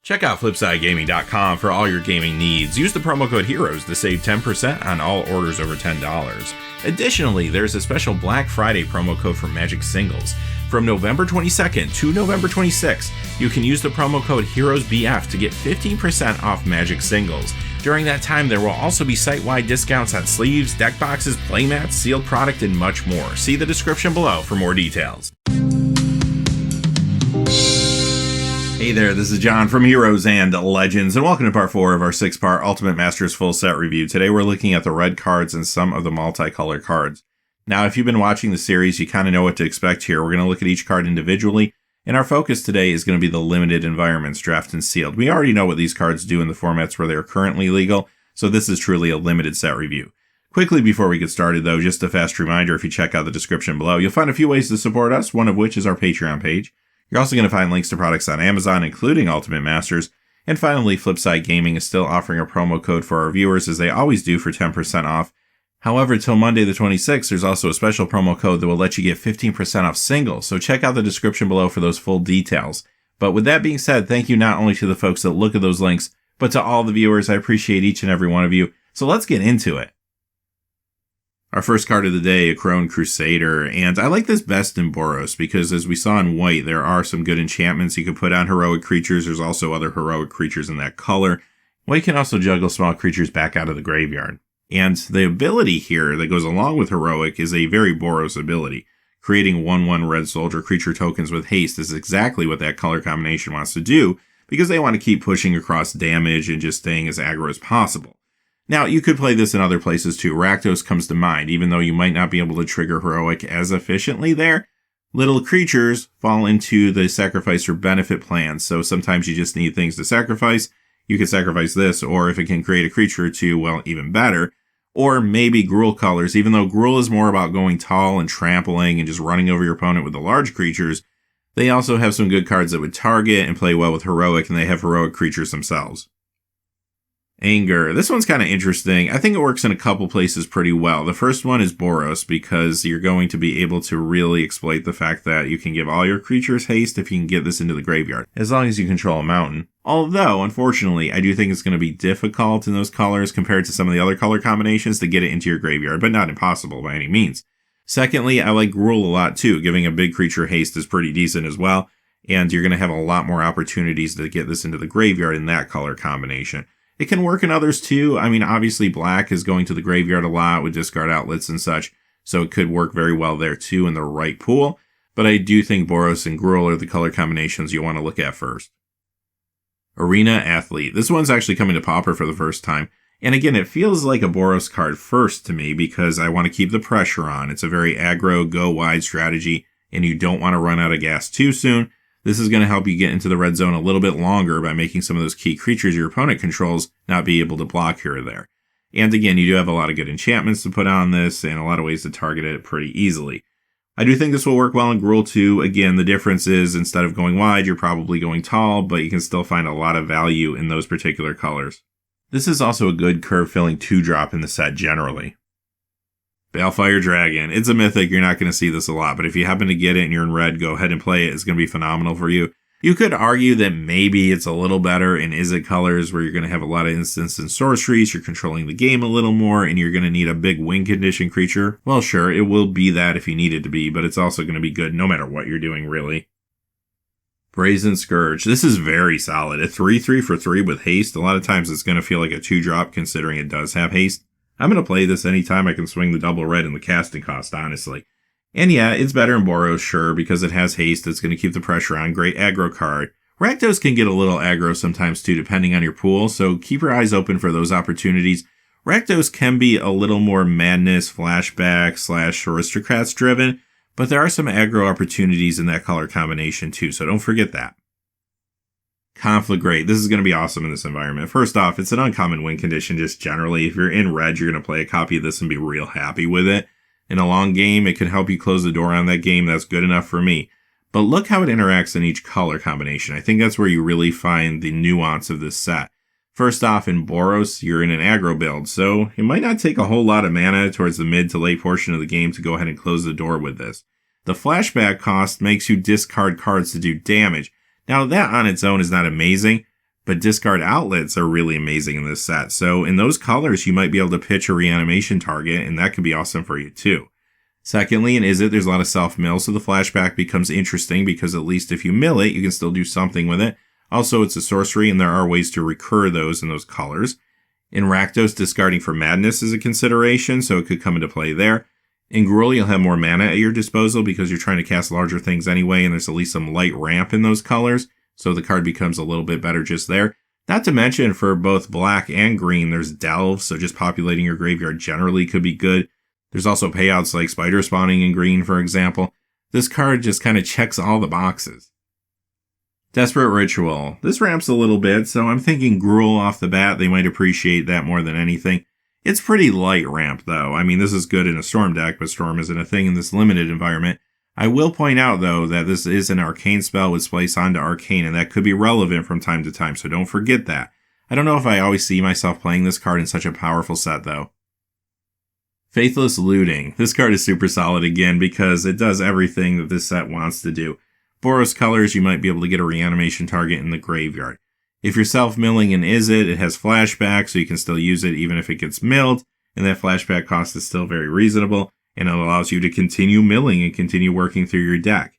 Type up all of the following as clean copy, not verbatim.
Check out FlipsideGaming.com for all your gaming needs. Use the promo code HEROES to save 10% on all orders over $10. Additionally, there's a special Black Friday promo code for Magic Singles. From November 22nd to November 26th, you can use the promo code HEROESBF to get 15% off Magic Singles. During that time, there will also be site-wide discounts on sleeves, deck boxes, playmats, sealed product, and much more. See the description below for more details. Hey there, this is John from Heroes and Legends, and welcome to part 4 of our 6-part Ultimate Masters full set review. Today we're looking at the red cards and some of the multicolor cards. Now, if you've been watching the series, you kind of know what to expect here. We're going to look at each card individually, and our focus today is going to be the limited environments, draft and sealed. We already know what these cards do in the formats where they are currently legal, so this is truly a limited set review. Quickly before we get started though, just a fast reminder, if you check out the description below, you'll find a few ways to support us, one of which is our Patreon page. You're also going to find links to products on Amazon, including Ultimate Masters. And finally, Flipside Gaming is still offering a promo code for our viewers, as they always do, for 10% off. However, till Monday the 26th, there's also a special promo code that will let you get 15% off singles, so check out the description below for those full details. But with that being said, thank you not only to the folks that look at those links, but to all the viewers. I appreciate each and every one of you. So let's get into it. Our first card of the day, Akroan Crusader, and I like this best in Boros because, as we saw in white, there are some good enchantments you can put on heroic creatures. There's also other heroic creatures in that color. White can also juggle small creatures back out of the graveyard. And the ability here that goes along with heroic is a very Boros ability. Creating 1/1 red soldier creature tokens with haste is exactly what that color combination wants to do, because they want to keep pushing across damage and just staying as aggro as possible. Now, you could play this in other places too. Rakdos comes to mind, even though you might not be able to trigger heroic as efficiently there. Little creatures fall into the sacrifice or benefit plans, so sometimes you just need things to sacrifice. You can sacrifice this, or if it can create a creature or two, well, even better. Or maybe Gruul colors, even though Gruul is more about going tall and trampling and just running over your opponent with the large creatures. They also have some good cards that would target and play well with heroic, and they have heroic creatures themselves. Anger. This one's kind of interesting. I think it works in a couple places pretty well. The first one is Boros, because you're going to be able to really exploit the fact that you can give all your creatures haste if you can get this into the graveyard, as long as you control a mountain. Although, unfortunately, I do think it's going to be difficult in those colors compared to some of the other color combinations to get it into your graveyard, but not impossible by any means. Secondly, I like Gruul a lot too. Giving a big creature haste is pretty decent as well, and you're going to have a lot more opportunities to get this into the graveyard in that color combination. It can work in others too. I mean, obviously black is going to the graveyard a lot with discard outlets and such, so it could work very well there too in the right pool. But I do think Boros and Gruul are the color combinations you want to look at first. Arena Athlete. This one's actually coming to Pauper for the first time. And again, it feels like a Boros card first to me because I want to keep the pressure on. It's a very aggro, go wide strategy, and you don't want to run out of gas too soon. This is going to help you get into the red zone a little bit longer by making some of those key creatures your opponent controls not be able to block here or there. And again, you do have a lot of good enchantments to put on this and a lot of ways to target it pretty easily. I do think this will work well in Gruul too. Again, the difference is instead of going wide, you're probably going tall, but you can still find a lot of value in those particular colors. This is also a good curve-filling 2-drop in the set generally. Balefire Dragon. It's a mythic, you're not going to see this a lot, but if you happen to get it and you're in red, go ahead and play it. It's going to be phenomenal for you. You could argue that maybe it's a little better in Izzet colors, where you're going to have a lot of instants and sorceries, you're controlling the game a little more, and you're going to need a big win condition creature. Well, sure, it will be that if you need it to be, but it's also going to be good no matter what you're doing, really. Brazen Scourge. This is very solid. A 3/3 for 3 with haste. A lot of times it's going to feel like a 2-drop considering it does have haste. I'm going to play this anytime I can swing the double red and the casting cost, honestly. And yeah, it's better in Boros, sure, because it has haste. It's going to keep the pressure on. Great aggro card. Rakdos can get a little aggro sometimes too, depending on your pool, so keep your eyes open for those opportunities. Rakdos can be a little more madness, flashback, / aristocrats driven, but there are some aggro opportunities in that color combination too, so don't forget that. Conflagrate. This is going to be awesome in this environment. First off, it's an uncommon win condition just generally. If you're in red, you're going to play a copy of this and be real happy with it. In a long game, it could help you close the door on that game. That's good enough for me. But look how it interacts in each color combination. I think that's where you really find the nuance of this set. First off, in Boros, you're in an aggro build, so it might not take a whole lot of mana towards the mid to late portion of the game to go ahead and close the door with this. The flashback cost makes you discard cards to do damage. Now, that on its own is not amazing, but discard outlets are really amazing in this set. So in those colors, you might be able to pitch a reanimation target, and that could be awesome for you too. Secondly, in Izzet, there's a lot of self-mill, so the flashback becomes interesting because at least if you mill it, you can still do something with it. Also, it's a sorcery, and there are ways to recur those in those colors. In Rakdos, discarding for Madness is a consideration, so it could come into play there. In Gruul, you'll have more mana at your disposal because you're trying to cast larger things anyway, and there's at least some light ramp in those colors, so the card becomes a little bit better just there. Not to mention, for both black and green, there's Delve, so just populating your graveyard generally could be good. There's also payouts like Spider Spawning in green, for example. This card just kind of checks all the boxes. Desperate Ritual. This ramps a little bit, so I'm thinking Gruul off the bat. They might appreciate that more than anything. It's pretty light ramp, though. I mean, this is good in a Storm deck, but Storm isn't a thing in this limited environment. I will point out, though, that this is an Arcane spell with Splice onto Arcane, and that could be relevant from time to time, so don't forget that. I don't know if I always see myself playing this card in such a powerful set, though. Faithless Looting. This card is super solid again because it does everything that this set wants to do. Boros colors, you might be able to get a reanimation target in the graveyard. If you're self-milling in Izzet, it has flashback, so you can still use it even if it gets milled, and that flashback cost is still very reasonable, and it allows you to continue milling and continue working through your deck.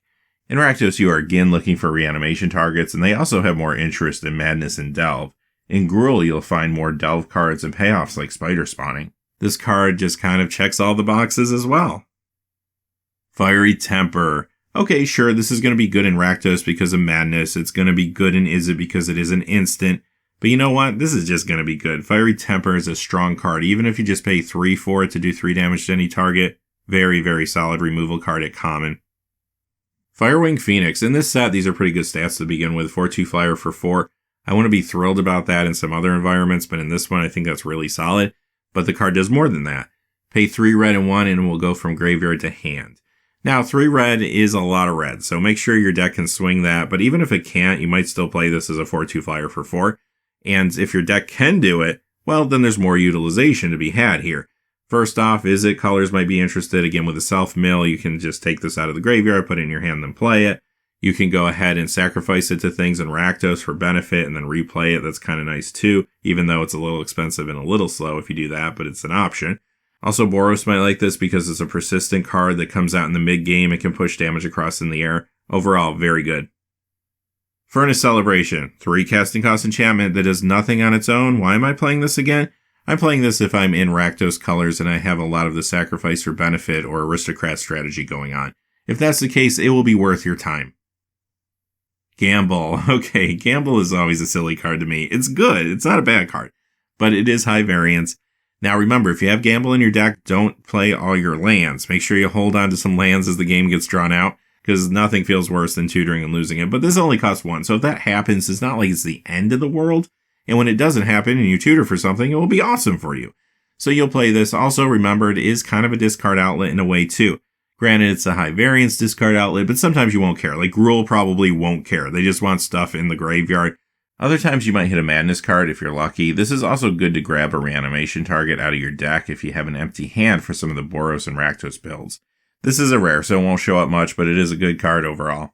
In Rakdos, you are again looking for reanimation targets, and they also have more interest in Madness and Delve. In Gruul, you'll find more Delve cards and payoffs like Spider Spawning. This card just kind of checks all the boxes as well. Fiery Temper. Okay, sure, this is going to be good in Rakdos because of Madness. It's going to be good in Izzet because it is an instant. But you know what? This is just going to be good. Fiery Temper is a strong card. Even if you just pay 3 for it to do 3 damage to any target, very, very solid removal card at common. Firewing Phoenix. In this set, these are pretty good stats to begin with. 4/2 flyer for 4. I want to be thrilled about that in some other environments, but in this one, I think that's really solid. But the card does more than that. Pay 3 red and 1, and it will go from graveyard to hand. Now, 3 red is a lot of red, so make sure your deck can swing that, but even if it can't, you might still play this as a 4/2 flyer for 4. And if your deck can do it, well, then there's more utilization to be had here. First off, Izzet colors might be interested. Again, with a self-mill, you can just take this out of the graveyard, put it in your hand, then play it. You can go ahead and sacrifice it to things in Rakdos for benefit and then replay it. That's kind of nice too, even though it's a little expensive and a little slow if you do that, but it's an option. Also, Boros might like this because it's a persistent card that comes out in the mid-game and can push damage across in the air. Overall, very good. Furnace Celebration. 3 casting cost enchantment that does nothing on its own. Why am I playing this again? I'm playing this if I'm in Rakdos colors and I have a lot of the sacrifice for benefit or aristocrat strategy going on. If that's the case, it will be worth your time. Gamble. Okay, Gamble is always a silly card to me. It's good. It's not a bad card, but it is high variance. Now remember, if you have Gamble in your deck, don't play all your lands. Make sure you hold on to some lands as the game gets drawn out, because nothing feels worse than tutoring and losing it. But this only costs 1, so if that happens, it's not like it's the end of the world. And when it doesn't happen and you tutor for something, it will be awesome for you. So you'll play this. Also remember, it is kind of a discard outlet in a way too. Granted, it's a high variance discard outlet, but sometimes you won't care. Like Gruul probably won't care. They just want stuff in the graveyard. Other times you might hit a Madness card if you're lucky. This is also good to grab a reanimation target out of your deck if you have an empty hand for some of the Boros and Rakdos builds. This is a rare, so it won't show up much, but it is a good card overall.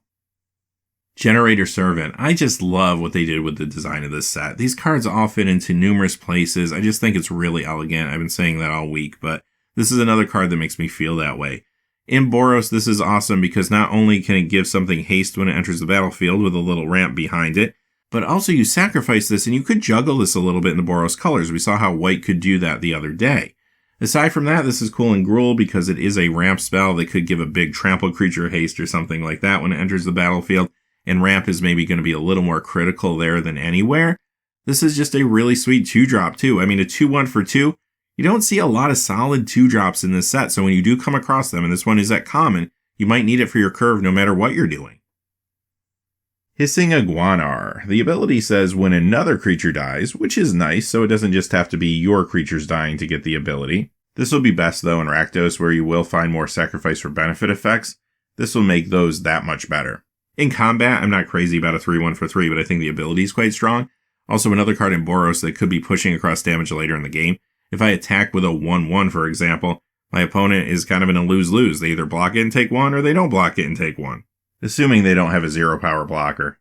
Generator Servant. I just love what they did with the design of this set. These cards all fit into numerous places. I just think it's really elegant. I've been saying that all week, but this is another card that makes me feel that way. In Boros, this is awesome because not only can it give something haste when it enters the battlefield with a little ramp behind it, but also you sacrifice this and you could juggle this a little bit in the Boros colors. We saw how white could do that the other day. Aside from that, this is cool in Gruul because it is a ramp spell that could give a big trample creature haste or something like that when it enters the battlefield, and ramp is maybe going to be a little more critical there than anywhere. This is just a really sweet 2-drop too. I mean, a 2/1 for 2, you don't see a lot of solid 2-drops in this set, so when you do come across them, and this one is at common, you might need it for your curve no matter what you're doing. Hissing Iguanar. The ability says when another creature dies, which is nice, so it doesn't just have to be your creatures dying to get the ability. This will be best though in Rakdos, where you will find more sacrifice for benefit effects. This will make those that much better. In combat, I'm not crazy about a 3/1 for 3, but I think the ability is quite strong. Also another card in Boros that could be pushing across damage later in the game. If I attack with a 1/1, for example, my opponent is kind of in a lose-lose. They either block it and take 1, or they don't block it and take 1. Assuming they don't have a 0 power blocker.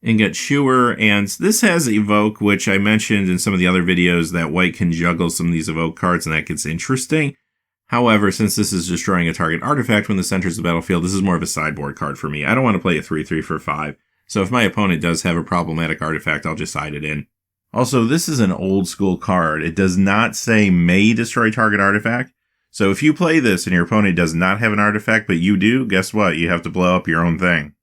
and get Shuer, and this has Evoke, which I mentioned in some of the other videos that white can juggle some of these Evoke cards, and that gets interesting. However, since this is destroying a target artifact when this enters the battlefield, this is more of a sideboard card for me. I don't want to play a 3/3 for 5, so if my opponent does have a problematic artifact, I'll just side it in. Also, this is an old school card. It does not say may destroy target artifact, so if you play this and your opponent does not have an artifact, but you do, guess what? You have to blow up your own thing.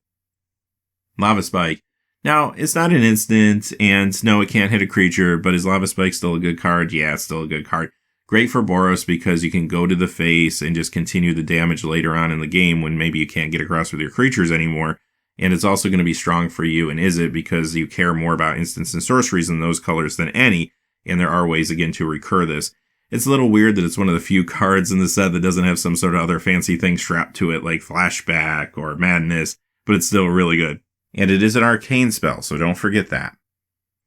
Lava Spike. Now, it's not an instant, and no, it can't hit a creature, but is Lava Spike still a good card? Yeah, it's still a good card. Great for Boros because you can go to the face and just continue the damage later on in the game when maybe you can't get across with your creatures anymore. And it's also going to be strong for you and Izzet because you care more about instants and sorceries in those colors than any, and there are ways, again, to recur this. It's a little weird that it's one of the few cards in the set that doesn't have some sort of other fancy thing strapped to it like Flashback or Madness, but it's still really good. And it is an arcane spell, so don't forget that.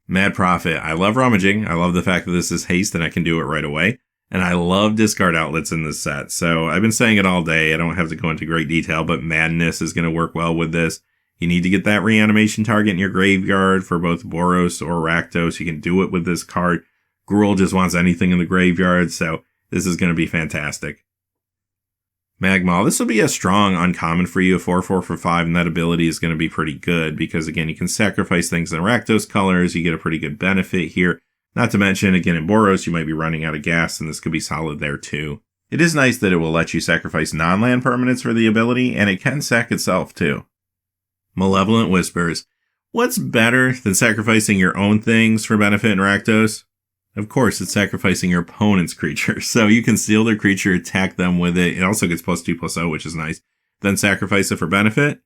Mad Prophet. I love Rummaging. I love the fact that this is haste and I can do it right away. And I love discard outlets in this set. So I've been saying it all day. I don't have to go into great detail, but Madness is going to work well with this. You need to get that reanimation target in your graveyard for both Boros or Rakdos. You can do it with this card. Gruul just wants anything in the graveyard, so this is going to be fantastic. Magmaw. This will be a strong uncommon for you, a 4/4 for 5, and that ability is going to be pretty good because, again, you can sacrifice things in Rakdos colors. You get a pretty good benefit here. Not to mention, again, in Boros, you might be running out of gas, and this could be solid there, too. It is nice that it will let you sacrifice non-land permanents for the ability, and it can sack itself, too. Malevolent Whispers. What's better than sacrificing your own things for benefit in Rakdos? Of course, it's sacrificing your opponent's creature. So you can steal their creature, attack them with it. It also gets +2/+0, which is nice. Then sacrifice it for benefit?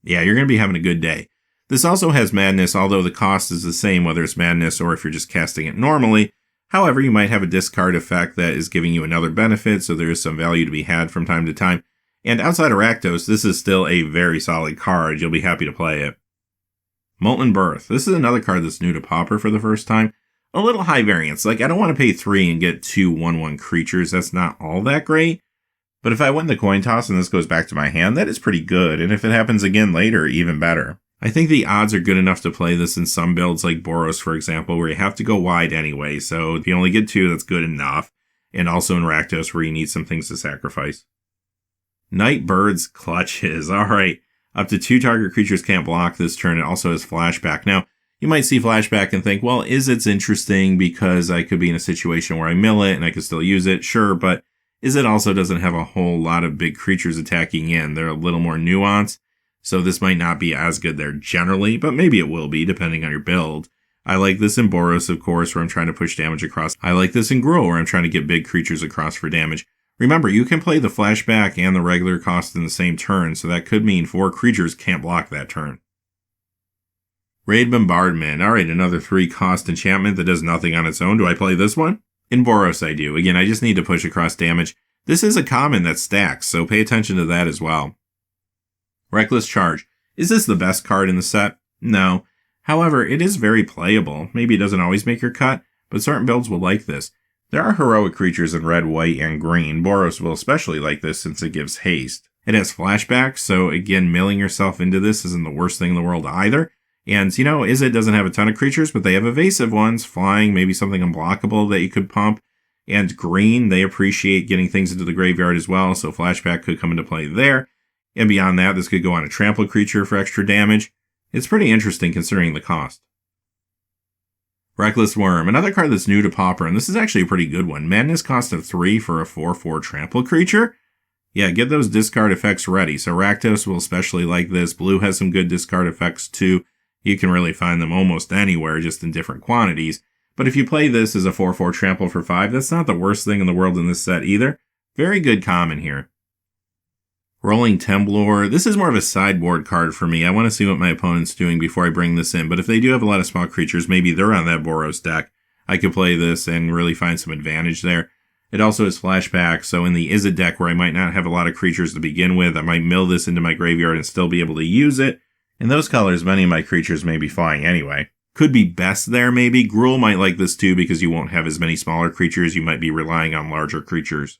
Yeah, you're going to be having a good day. This also has Madness, although the cost is the same whether it's Madness or if you're just casting it normally. However, you might have a discard effect that is giving you another benefit, so there is some value to be had from time to time. And outside of Rakdos, this is still a very solid card. You'll be happy to play it. Molten Birth. This is another card that's new to Pauper for the first time. A little high variance. Like, I don't want to pay 3 and get 2 1/1 creatures. That's not all that great. But if I win the coin toss and this goes back to my hand, that is pretty good. And if it happens again later, even better. I think the odds are good enough to play this in some builds like Boros, for example, where you have to go wide anyway. So if you only get 2, that's good enough. And also in Rakdos, where you need some things to sacrifice. Nightbird's Clutches. All right. Up to 2 target creatures can't block this turn. It also has Flashback. Now, you might see Flashback and think, well, it's interesting because I could be in a situation where I mill it and I could still use it. Sure, but it also doesn't have a whole lot of big creatures attacking in. They're a little more nuanced. So this might not be as good there generally, but maybe it will be depending on your build. I like this in Boros, of course, where I'm trying to push damage across. I like this in Gruul, where I'm trying to get big creatures across for damage. Remember, you can play the Flashback and the regular cost in the same turn, so that could mean 4 creatures can't block that turn. Raid Bombardment. Alright, another 3 cost enchantment that does nothing on its own. Do I play this one? In Boros I do. Again, I just need to push across damage. This is a common that stacks, so pay attention to that as well. Reckless Charge. Is this the best card in the set? No. However, it is very playable. Maybe it doesn't always make your cut, but certain builds will like this. There are heroic creatures in red, white, and green. Boros will especially like this since it gives haste. It has Flashback, so again, milling yourself into this isn't the worst thing in the world either. And, Izzet doesn't have a ton of creatures, but they have evasive ones, flying, maybe something unblockable that you could pump. And green, they appreciate getting things into the graveyard as well, so Flashback could come into play there. And beyond that, this could go on a trample creature for extra damage. It's pretty interesting considering the cost. Reckless Worm, another card that's new to Pauper, and this is actually a pretty good one. Madness cost of 3 for a 4/4 trample creature. Yeah, get those discard effects ready. So Rakdos will especially like this. Blue has some good discard effects too. You can really find them almost anywhere, just in different quantities. But if you play this as a 4/4 trample for 5, that's not the worst thing in the world in this set either. Very good common here. Rolling Temblor. This is more of a sideboard card for me. I want to see what my opponent's doing before I bring this in. But if they do have a lot of small creatures, maybe they're on that Boros deck. I could play this and really find some advantage there. It also has Flashback, so in the Izzet deck where I might not have a lot of creatures to begin with, I might mill this into my graveyard and still be able to use it. In those colors, many of my creatures may be flying anyway. Could be best there, maybe. Gruul might like this too because you won't have as many smaller creatures. You might be relying on larger creatures.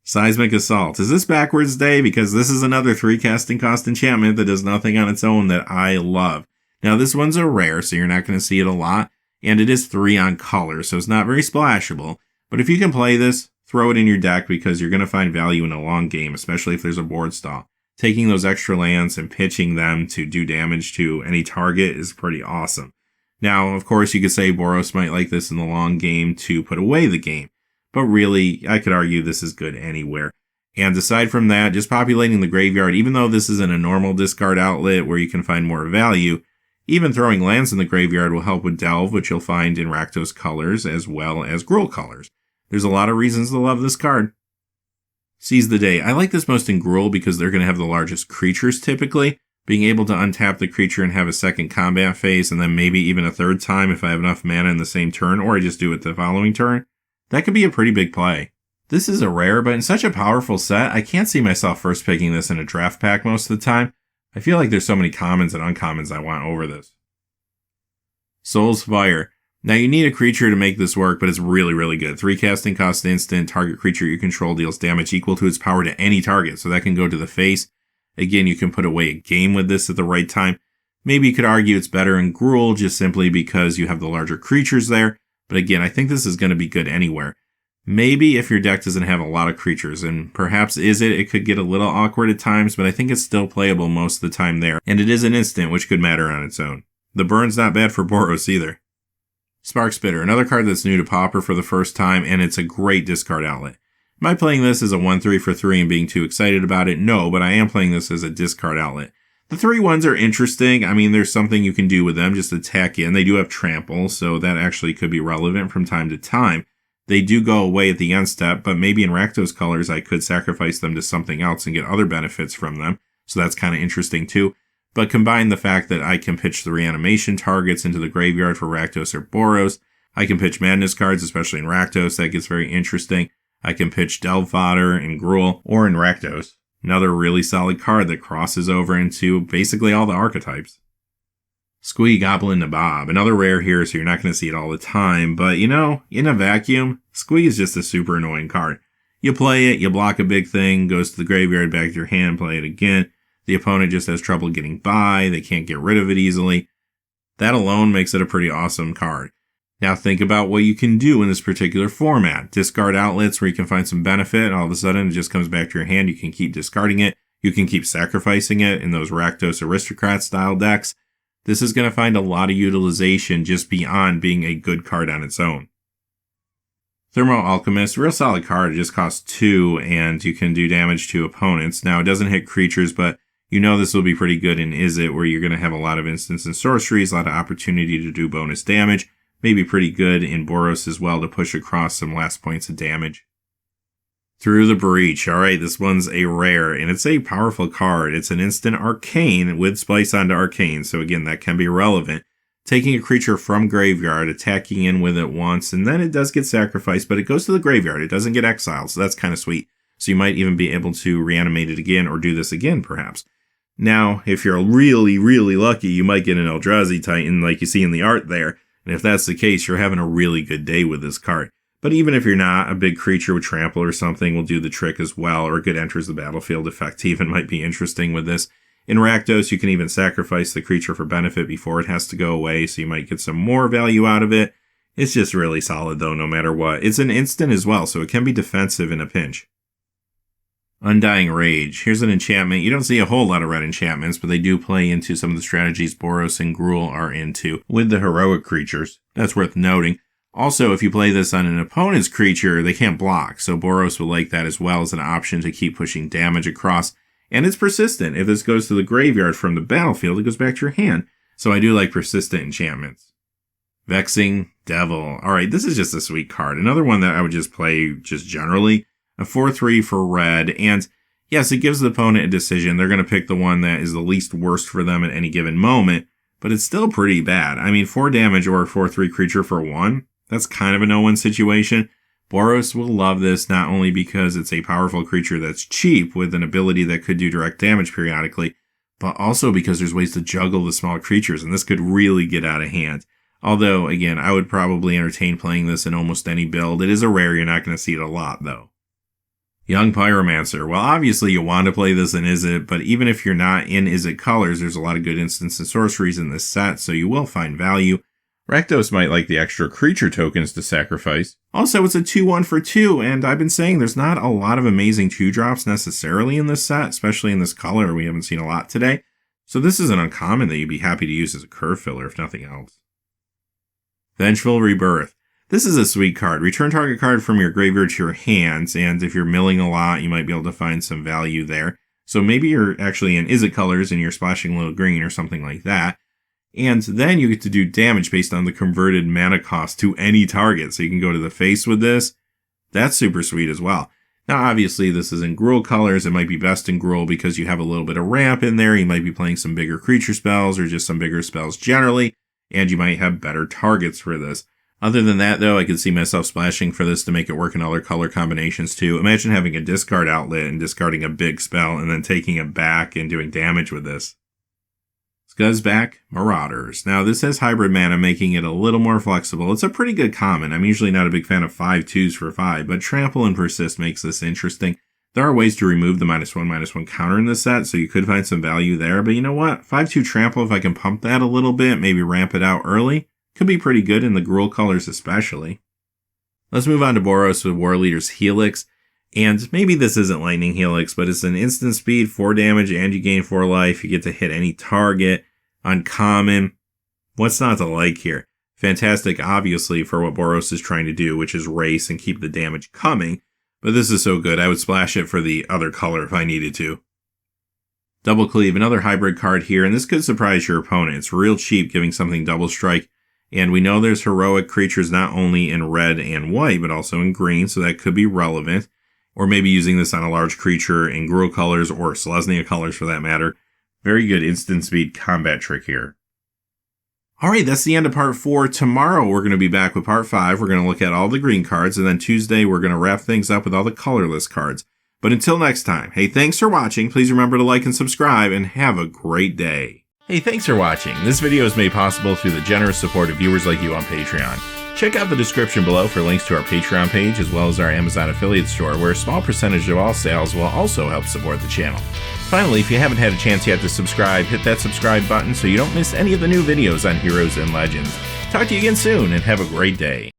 Seismic Assault. Is this backwards day? Because this is another 3 casting cost enchantment that does nothing on its own that I love. Now this one's a rare, so you're not going to see it a lot, and it is 3 on color, so it's not very splashable. But if you can play this, throw it in your deck because you're going to find value in a long game, especially if there's a board stall. Taking those extra lands and pitching them to do damage to any target is pretty awesome. Now, of course, you could say Boros might like this in the long game to put away the game. But really, I could argue this is good anywhere. And aside from that, just populating the graveyard, even though this isn't a normal discard outlet where you can find more value, even throwing lands in the graveyard will help with Delve, which you'll find in Rakdos colors as well as Gruul colors. There's a lot of reasons to love this card. Seize the Day. I like this most in Gruul because they're going to have the largest creatures typically. Being able to untap the creature and have a second combat phase and then maybe even a third time if I have enough mana in the same turn, or I just do it the following turn, that could be a pretty big play. This is a rare, but in such a powerful set, I can't see myself first picking this in a draft pack most of the time. I feel like there's so many commons and uncommons I want over this. Soul's Fire. Now you need a creature to make this work, but it's really, really good. 3 casting cost instant, target creature you control deals damage equal to its power to any target, so that can go to the face. Again, you can put away a game with this at the right time. Maybe you could argue it's better in Gruul just simply because you have the larger creatures there, but again, I think this is going to be good anywhere. Maybe if your deck doesn't have a lot of creatures, and perhaps it could get a little awkward at times, but I think it's still playable most of the time there, and it is an instant, which could matter on its own. The burn's not bad for Boros either. Spark Spitter, another card that's new to Pauper for the first time, and it's a great discard outlet. Am I playing this as a 1-3 for 3 and being too excited about it? No, but I am playing this as a discard outlet. The 3/1s are interesting. I mean, there's something you can do with them, just attack in. They do have trample, so that actually could be relevant from time to time. They do go away at the end step, but maybe in Rakdos colors I could sacrifice them to something else and get other benefits from them, so that's kind of interesting too. But combine the fact that I can pitch the reanimation targets into the graveyard for Rakdos or Boros. I can pitch Madness cards, especially in Rakdos. That gets very interesting. I can pitch Delve Fodder in Gruul or in Rakdos. Another really solid card that crosses over into basically all the archetypes. Squee Goblin Nabob. Another rare here, so you're not going to see it all the time. But, you know, in a vacuum, Squee is just a super annoying card. You play it, you block a big thing, goes to the graveyard, back to your hand, play it again. The opponent just has trouble getting by. They can't get rid of it easily. That alone makes it a pretty awesome card. Now think about what you can do in this particular format. Discard outlets where you can find some benefit. All of a sudden, it just comes back to your hand. You can keep discarding it. You can keep sacrificing it in those Rakdos Aristocrat style decks. This is going to find a lot of utilization just beyond being a good card on its own. Thermo Alchemist, real solid card. It just costs 2 and you can do damage to opponents. Now it doesn't hit creatures, but you know this will be pretty good in Izzet, where you're going to have a lot of instants and sorceries, a lot of opportunity to do bonus damage. Maybe pretty good in Boros as well to push across some last points of damage. Through the Breach. Alright, this one's a rare, and it's a powerful card. It's an instant arcane with splice onto arcane, so again, that can be relevant. Taking a creature from graveyard, attacking in with it once, and then it does get sacrificed, but it goes to the graveyard. It doesn't get exiled, so that's kind of sweet. So you might even be able to reanimate it again, or do this again, perhaps. Now, if you're really, really lucky, you might get an Eldrazi Titan like you see in the art there, and if that's the case, you're having a really good day with this card. But even if you're not, a big creature with trample or something will do the trick as well, or a good enters the battlefield effect even might be interesting with this. In Rakdos, you can even sacrifice the creature for benefit before it has to go away, so you might get some more value out of it. It's just really solid though, no matter what. It's an instant as well, so it can be defensive in a pinch. Undying Rage. Here's an enchantment. You don't see a whole lot of red enchantments, but they do play into some of the strategies Boros and Gruul are into with the heroic creatures. That's worth noting. Also, if you play this on an opponent's creature, they can't block, so Boros will like that as well as an option to keep pushing damage across. And it's persistent. If this goes to the graveyard from the battlefield, it goes back to your hand. So I do like persistent enchantments. Vexing Devil. Alright, this is just a sweet card. Another one that I would just play just generally. A 4/3 for red, and yes, it gives the opponent a decision. They're going to pick the one that is the least worst for them at any given moment, but it's still pretty bad. I mean, 4 damage or a 4/3 creature for 1, that's kind of a no-win situation. Boros will love this not only because it's a powerful creature that's cheap with an ability that could do direct damage periodically, but also because there's ways to juggle the small creatures, and this could really get out of hand. Although, again, I would probably entertain playing this in almost any build. It is a rare, you're not going to see it a lot, though. Young Pyromancer. Well, obviously you want to play this in Izzet, but even if you're not in Izzet colors, there's a lot of good instants and sorceries in this set, so you will find value. Rakdos might like the extra creature tokens to sacrifice. Also, it's a 2-1 for 2, and I've been saying there's not a lot of amazing 2-drops necessarily in this set, especially in this color. We haven't seen a lot today. So this is an uncommon that you'd be happy to use as a curve filler, if nothing else. Vengeful Rebirth. This is a sweet card. Return target card from your graveyard to your hands, and if you're milling a lot, you might be able to find some value there. So maybe you're actually in Izzet colors and you're splashing a little green or something like that. And then you get to do damage based on the converted mana cost to any target. So you can go to the face with this. That's super sweet as well. Now, obviously, this is in Gruul colors. It might be best in Gruul because you have a little bit of ramp in there. You might be playing some bigger creature spells or just some bigger spells generally. And you might have better targets for this. Other than that, though, I could see myself splashing for this to make it work in other color combinations, too. Imagine having a discard outlet and discarding a big spell and then taking it back and doing damage with this. Scuzzback Marauders. Now, this has hybrid mana, making it a little more flexible. It's a pretty good common. I'm usually not a big fan of 5/2s for 5, but Trample and Persist makes this interesting. There are ways to remove the -1/-1 counter in this set, so you could find some value there. But you know what? 5/2 Trample, if I can pump that a little bit, maybe ramp it out early, could be pretty good in the Gruul colors especially. Let's move on to Boros with War Leader's Helix. And maybe this isn't Lightning Helix, but it's an instant speed, 4 damage, and you gain 4 life. You get to hit any target. Uncommon. What's not to like here? Fantastic, obviously, for what Boros is trying to do, which is race and keep the damage coming. But this is so good, I would splash it for the other color if I needed to. Double Cleave, another hybrid card here, and this could surprise your opponent. It's real cheap, giving something double strike. And we know there's heroic creatures not only in red and white, but also in green, so that could be relevant. Or maybe using this on a large creature in Gruul colors or Selesnya colors for that matter. Very good instant speed combat trick here. Alright, that's the end of part 4. Tomorrow we're going to be back with part 5. We're going to look at all the green cards, and then Tuesday we're going to wrap things up with all the colorless cards. But until next time, hey, thanks for watching. Please remember to like and subscribe, and have a great day. Hey, thanks for watching. This video is made possible through the generous support of viewers like you on Patreon. Check out the description below for links to our Patreon page as well as our Amazon affiliate store, where a small percentage of all sales will also help support the channel. Finally, if you haven't had a chance yet to subscribe, hit that subscribe button so you don't miss any of the new videos on Heroes and Legends. Talk to you again soon, and have a great day.